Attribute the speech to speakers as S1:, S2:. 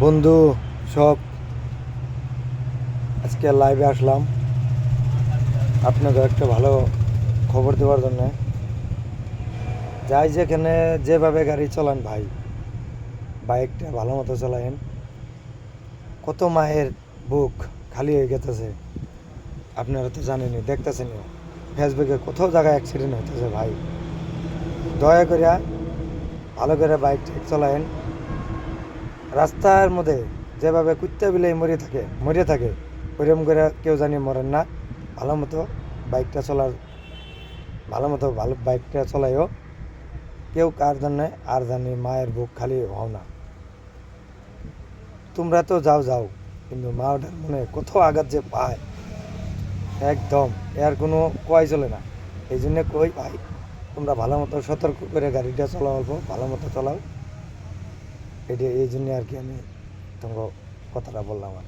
S1: বন্ধু সব আজকে লাইভে আসলাম আপনাকে একটা ভালো খবর দেওয়ার জন্য। যাই যেখানে যেভাবে গাড়ি চালান ভাই, বাইকটা ভালো মতো চালায়েন। কত মায়ের বুক খালি হয়ে গেতেছে, আপনারা তো জানেনই, দেখতেছেন ফেসবুকে কত জায়গায় অ্যাক্সিডেন্ট হইতেছে ভাই। দয়া করে ভালো করে বাইক ঠিক চালায়েন। রাস্তার মধ্যে যেভাবে কুত্তা বিলাই মরে থাকে ওইরকম করে কেউ জানি মরেন না। ভালো মতো বাইকটা চলার ভালো বাইকটা চলাইও। কেউ কার জন্য আর জানি মায়ের বুক খালি হও না। তোমরা তো যাও যাও, কিন্তু মা ওটার মনে কত আঘাত যে পায়, একদম এর কোনো কয় চলে না। এই জন্য কই ভাই, তোমরা ভালো মতো সতর্ক করে গাড়িটা চলাও, অল্প ভালো মতো চলাও। এই জন্য আর কি আমি তোমাকে কথাটা বললাম আর কি।